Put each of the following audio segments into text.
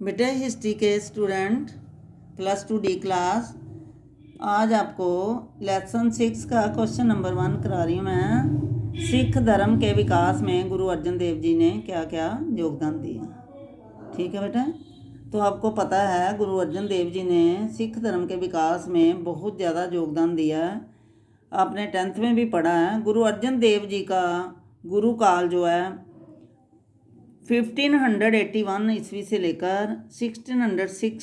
बेटे हिस्ट्री के student +2D class, आज आपको लेसन 6 का क्वेश्चन नंबर 1 करा रही हूँ मैं। सिख धर्म के विकास में गुरु अर्जन देव जी ने क्या क्या योगदान दिया। ठीक है बेटा, तो आपको पता है गुरु अर्जन देव जी ने सिख धर्म के विकास में बहुत ज़्यादा योगदान दिया है। आपने 10th में भी पढ़ा है। गुरु अर्जन देव जी का गुरु काल जो है 1581 ईस्वी से लेकर 1606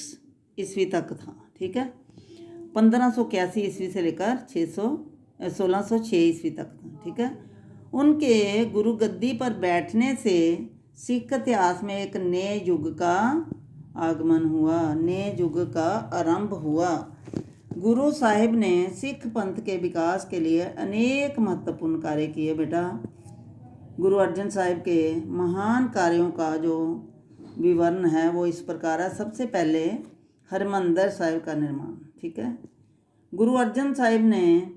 ईस्वी तक था। ठीक है, 1581 ईस्वी से लेकर 1606 ईस्वी तक था। ठीक है, उनके गुरु गद्दी पर बैठने से सिख इतिहास में एक नए युग का आगमन हुआ, नए युग का आरंभ हुआ। गुरु साहिब ने सिख पंथ के विकास के लिए अनेक महत्वपूर्ण कार्य किए। बेटा, गुरु अर्जन साहिब के महान कार्यों का जो विवरण है वो इस प्रकार है। सबसे पहले हरमंदिर साहिब का निर्माण। ठीक है, गुरु अर्जन साहिब ने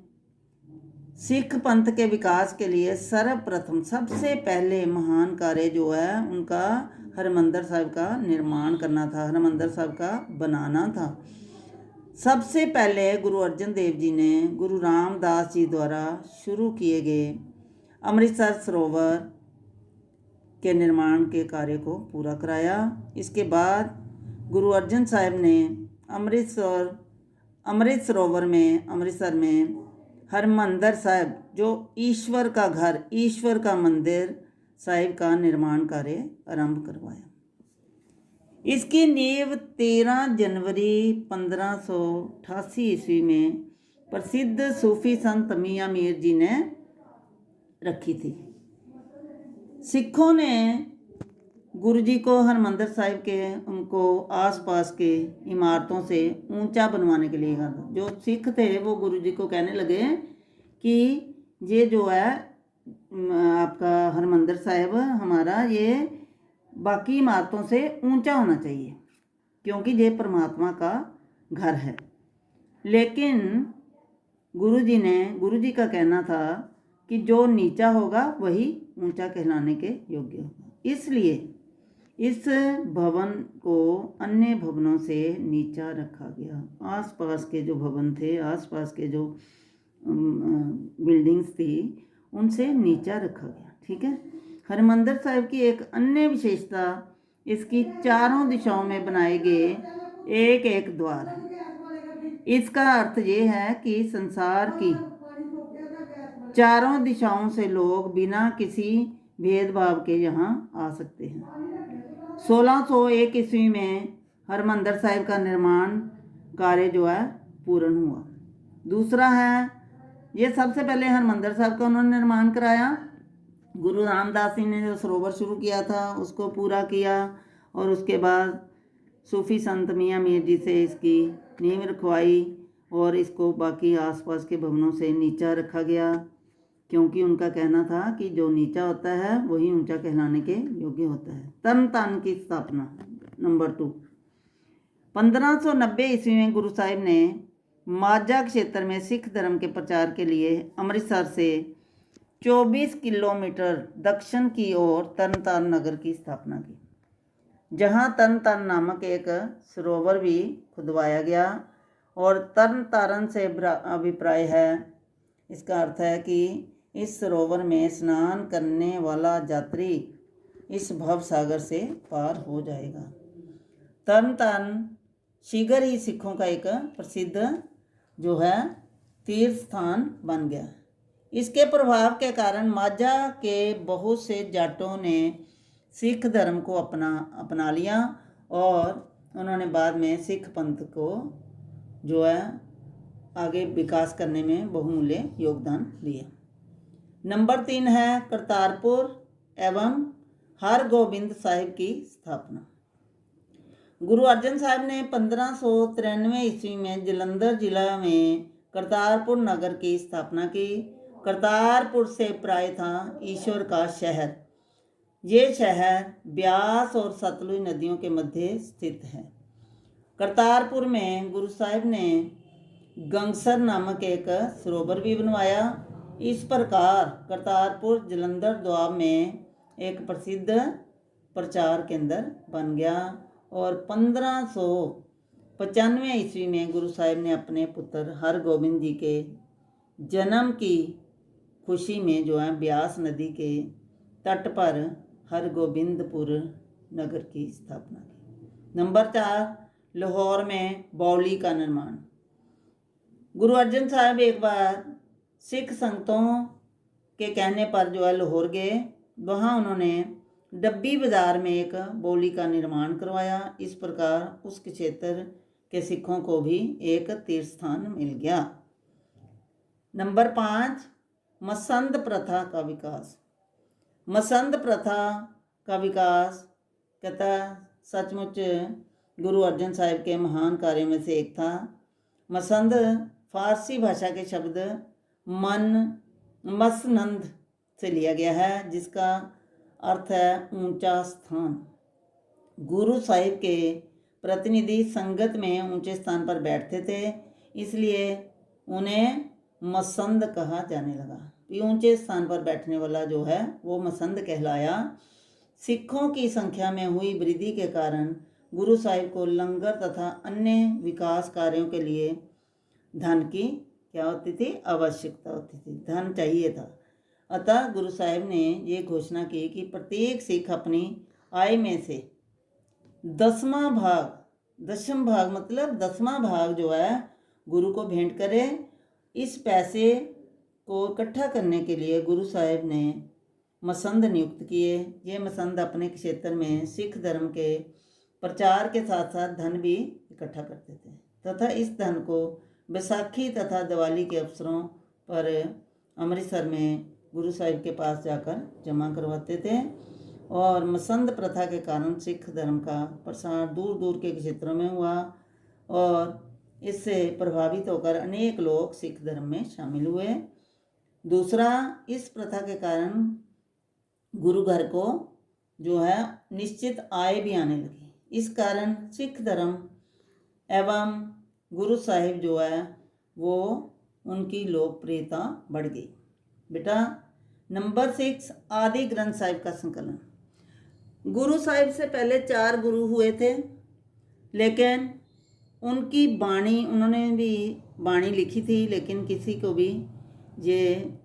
सिख पंथ के विकास के लिए सर्वप्रथम सबसे पहले महान कार्य जो है उनका हरमंदिर साहिब का निर्माण करना था, हरमंदिर साहिब का बनाना था। सबसे पहले गुरु अर्जन देव जी ने गुरु रामदास जी द्वारा शुरू किए गए अमृतसर सरोवर के निर्माण के कार्य को पूरा कराया। इसके बाद गुरु अर्जन साहिब ने अमृत सरोवर में अमृतसर में हरमंदिर साहिब जो ईश्वर का घर, ईश्वर का मंदिर साहिब का निर्माण कार्य आरंभ करवाया। इसकी नींव 13 जनवरी 1588 ईस्वी में प्रसिद्ध सूफी संत मियाँ मीर जी ने रखी थी। सिखों ने गुरु जी को हरमंदिर साहिब के उनको आसपास के इमारतों से ऊंचा बनवाने के लिए कहा था। जो सिख थे वो गुरु जी को कहने लगे कि ये जो है आपका हरमंदिर साहिब हमारा ये बाकी इमारतों से ऊंचा होना चाहिए क्योंकि ये परमात्मा का घर है। लेकिन गुरु जी का कहना था कि जो नीचा होगा वही ऊंचा कहलाने के योग्य होगा। इसलिए इस भवन को अन्य भवनों से नीचा रखा गया। आसपास के जो भवन थे, आसपास के जो बिल्डिंग्स थी उनसे नीचा रखा गया। ठीक है, हरमंदिर साहिब की एक अन्य विशेषता इसकी चारों दिशाओं में बनाए गए एक एक द्वार है। इसका अर्थ ये है कि संसार की चारों दिशाओं से लोग बिना किसी भेदभाव के यहाँ आ सकते हैं। 1601 ईस्वी में हरमंदिर साहिब का निर्माण कार्य जो है पूर्ण हुआ। दूसरा है, ये सबसे पहले हरमंदिर साहिब का उन्होंने निर्माण कराया। गुरु रामदास जी ने जो सरोवर शुरू किया था उसको पूरा किया और उसके बाद सूफी संत मियाँ मीर जी से इसकी नींव रखवाई और इसको बाकी आसपास के भवनों से नीचा रखा गया क्योंकि उनका कहना था कि जो नीचा होता है वही ऊंचा कहलाने के योग्य होता है। तरन तारण की स्थापना नंबर 2। 1590 ईस्वी में गुरु साहिब ने माझा क्षेत्र में सिख धर्म के प्रचार के लिए अमृतसर से 24 किलोमीटर दक्षिण की ओर तरन तारण नगर की स्थापना की, जहाँ तरन तारण नामक एक सरोवर भी खुदवाया गया। और तरन तारण से अभिप्राय है, इसका अर्थ है कि इस सरोवर में स्नान करने वाला यात्री इस भव सागर से पार हो जाएगा। तरन तारण शीघ्र ही सिखों का एक प्रसिद्ध जो है तीर्थ स्थान बन गया। इसके प्रभाव के कारण माझा के बहुत से जाटों ने सिख धर्म को अपना लिया और उन्होंने बाद में सिख पंथ को जो है आगे विकास करने में बहुमूल्य योगदान दिया। नंबर 3 है करतारपुर एवं हरगोबिंद साहिब की स्थापना। गुरु अर्जन साहिब ने 1593 ईस्वी में जलंधर जिला में करतारपुर नगर की स्थापना की। करतारपुर से प्राय था ईश्वर का शहर। ये शहर ब्यास और सतलुज नदियों के मध्य स्थित है। करतारपुर में गुरु साहिब ने गंगसर नामक एक सरोवर भी बनवाया। इस प्रकार करतारपुर जलंधर द्वाब में एक प्रसिद्ध प्रचार केंद्र बन गया और 1595 ईस्वी में गुरु साहिब ने अपने पुत्र हरगोबिंद जी के जन्म की खुशी में जो है ब्यास नदी के तट पर हरगोबिंदपुर नगर की स्थापना की। नंबर 4, लाहौर में बावली का निर्माण। गुरु अर्जन साहब एक बार सिख संगतों के कहने पर जो है लाहौर गए। वहाँ उन्होंने डब्बी बाज़ार में एक बावली का निर्माण करवाया। इस प्रकार उस क्षेत्र के सिखों को भी एक तीर्थ स्थान मिल गया। नंबर 5, मसंद प्रथा का विकास। मसंद प्रथा का विकास कहता सचमुच गुरु अर्जन साहिब के महान कार्यों में से एक था। मसंद फारसी भाषा के शब्द मसनंद से लिया गया है, जिसका अर्थ है ऊंचा स्थान। गुरु साहिब के प्रतिनिधि संगत में ऊंचे स्थान पर बैठते थे, इसलिए उन्हें मसंद कहा जाने लगा। ये ऊंचे स्थान पर बैठने वाला जो है वो मसंद कहलाया। सिखों की संख्या में हुई वृद्धि के कारण गुरु साहिब को लंगर तथा अन्य विकास कार्यों के लिए धन की क्या होती थी, आवश्यकता होती थी, धन चाहिए था। अतः गुरु साहिब ने ये घोषणा की कि प्रत्येक सिख अपनी आय में से 10वां भाग जो है गुरु को भेंट करे। इस पैसे को इकट्ठा करने के लिए गुरु साहिब ने मसंद नियुक्त किए। ये मसंद अपने क्षेत्र में सिख धर्म के प्रचार के साथ साथ धन भी इकट्ठा करते थे तथा इस धन को बैसाखी तथा दिवाली के अवसरों पर अमृतसर में गुरु साहिब के पास जाकर जमा करवाते थे। और मसंद प्रथा के कारण सिख धर्म का प्रसार दूर दूर के क्षेत्रों में हुआ और इससे प्रभावित होकर अनेक लोग सिख धर्म में शामिल हुए। दूसरा, इस प्रथा के कारण गुरु घर को जो है निश्चित आय भी आने लगी। इस कारण सिख धर्म एवं गुरु साहिब जो है वो उनकी लोकप्रियता बढ़ गई। बेटा नंबर 6, आदि ग्रंथ साहिब का संकलन। गुरु साहिब से पहले 4 गुरु हुए थे, लेकिन उनकी बाणी, उन्होंने भी बाणी लिखी थी, लेकिन किसी को भी ये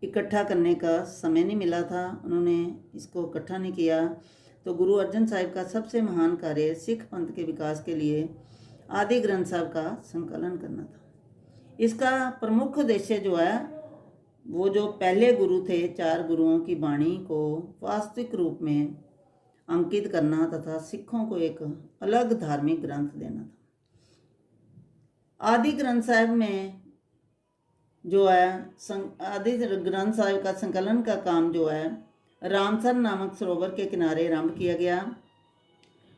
इकट्ठा करने का समय नहीं मिला था, उन्होंने इसको इकट्ठा नहीं किया। तो गुरु अर्जन साहिब का सबसे महान कार्य सिख पंथ के विकास के लिए आदि ग्रंथ साहिब का संकलन करना था। इसका प्रमुख उद्देश्य जो है वो जो पहले गुरु थे, 4 गुरुओं की बाणी को वास्तविक रूप में अंकित करना तथा सिखों को एक अलग धार्मिक ग्रंथ देना था। आदि ग्रंथ साहिब में जो है आदि ग्रंथ साहिब का संकलन का काम जो है रामसर नामक सरोवर के किनारे आरंभ किया गया।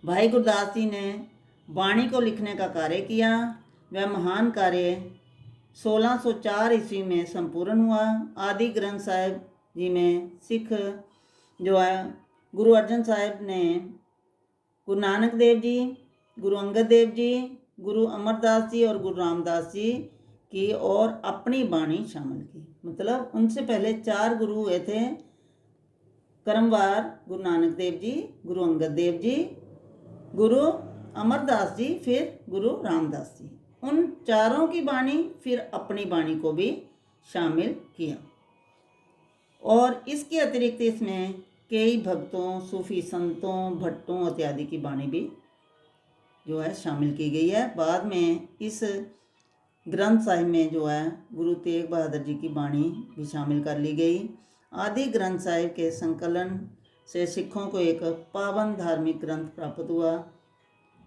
भाई गुरदास जी ने बाणी को लिखने का कार्य किया। वह महान कार्य 1604 ईस्वी में संपूर्ण हुआ। आदि ग्रंथ साहिब जी में सिख जो है गुरु अर्जन साहिब ने गुरु नानक देव जी, गुरु अंगद देव जी, गुरु अमरदास जी और गुरु रामदास जी की और अपनी बाणी शामिल की। मतलब उनसे पहले 4 गुरु हुए थे, क्रमवार गुरु नानक देव जी, गुरु अंगद देव जी, गुरु अमरदास जी, फिर गुरु रामदास जी। उन चारों की बाणी फिर अपनी बाणी को भी शामिल किया। और इसके अतिरिक्त इसमें कई भक्तों, सूफी संतों, भट्टों इत्यादि की बाणी भी जो है शामिल की गई है। बाद में इस ग्रंथ साहिब में जो है गुरु तेग बहादुर जी की बाणी भी शामिल कर ली गई। आदि ग्रंथ साहिब के संकलन से सिखों को एक पावन धार्मिक ग्रंथ प्राप्त हुआ।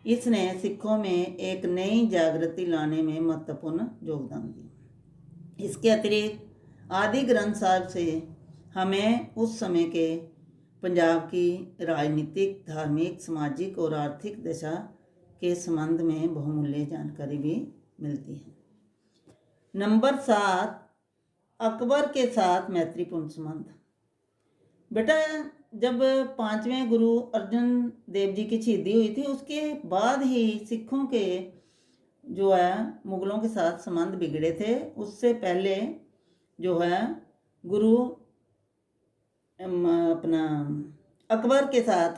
इसने सिखों में एक नई जागृति लाने में महत्वपूर्ण योगदान दिया। इसके अतिरिक्त आदि ग्रंथ साहिब से हमें उस समय के पंजाब की राजनीतिक, धार्मिक, सामाजिक और आर्थिक दशा के संबंध में बहुमूल्य जानकारी भी मिलती है। नंबर 7, अकबर के साथ मैत्रीपूर्ण संबंध। बेटा जब 5वें गुरु अर्जन देव जी की शहीदी हुई थी, उसके बाद ही सिखों के जो है मुगलों के साथ संबंध बिगड़े थे। उससे पहले जो है गुरु अपना अकबर के साथ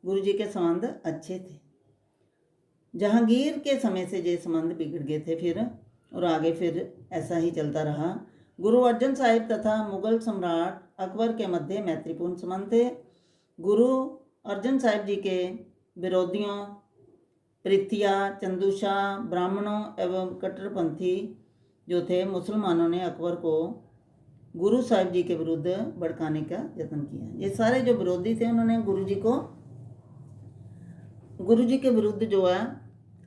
गुरु जी के संबंध अच्छे थे। जहांगीर के समय से ये संबंध बिगड़ गए थे फिर, और आगे फिर ऐसा ही चलता रहा। गुरु अर्जन साहिब तथा मुगल सम्राट अकबर के मध्य मैत्रीपूर्ण संबंध थे। गुरु अर्जन साहिब जी के विरोधियों प्रीतिया, चंदूशाह, ब्राह्मणों एवं कट्टरपंथी जो थे मुसलमानों ने अकबर को गुरु साहिब जी के विरुद्ध भड़काने का यत्न किया। ये सारे जो विरोधी थे उन्होंने गुरु जी के विरुद्ध जो है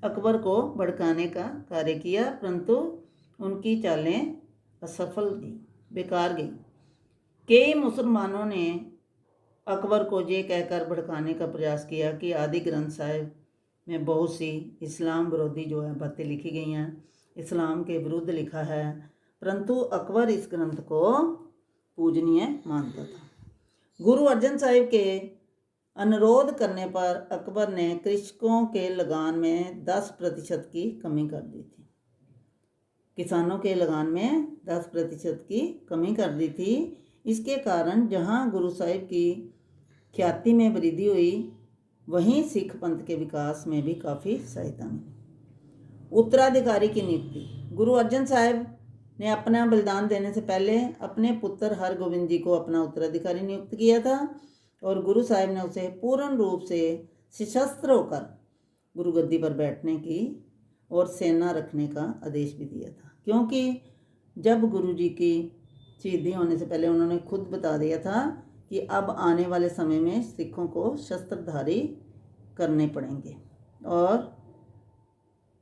अकबर को भड़काने का कार्य किया, परंतु उनकी चालें असफल गई, बेकार गई। कई मुसलमानों ने अकबर को ये कहकर भड़काने का प्रयास किया कि आदि ग्रंथ साहिब में बहुत सी इस्लाम विरोधी जो है बातें लिखी गई हैं, इस्लाम के विरुद्ध लिखा है, परंतु अकबर इस ग्रंथ को पूजनीय मानता था। गुरु अर्जन साहिब के अनुरोध करने पर अकबर ने कृषकों के लगान में 10% की कमी कर दी थी। किसानों के लगान में 10% की कमी कर दी थी। इसके कारण जहां गुरु साहिब की ख्याति में वृद्धि हुई, वहीं सिख पंथ के विकास में भी काफ़ी सहायता मिली। उत्तराधिकारी की नियुक्ति। गुरु अर्जन साहिब ने अपना बलिदान देने से पहले अपने पुत्र हरगोबिंद जी को अपना उत्तराधिकारी नियुक्त किया था, और गुरु साहिब ने उसे पूर्ण रूप से सशस्त्र होकर गुरु गद्दी पर बैठने की और सेना रखने का आदेश भी दिया था, क्योंकि जब गुरु जी की शहीदी होने से पहले उन्होंने खुद बता दिया था कि अब आने वाले समय में सिखों को शस्त्रधारी करने पड़ेंगे, और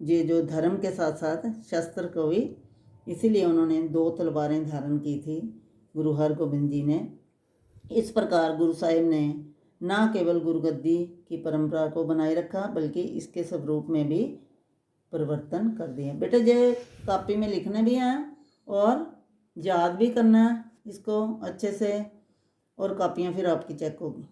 ये जो धर्म के साथ साथ शस्त्र को भी, इसीलिए उन्होंने 2 तलवारें धारण की थी गुरु हरगोबिंद जी ने। इस प्रकार गुरु साहिब ने न केवल गुरुगद्दी की परंपरा को बनाए रखा, बल्कि इसके स्वरूप में भी परिवर्तन कर दिए। बेटा ये कॉपी में लिखने भी हैं और याद भी करना है इसको अच्छे से, और कॉपियाँ फिर आपकी चेक होगी।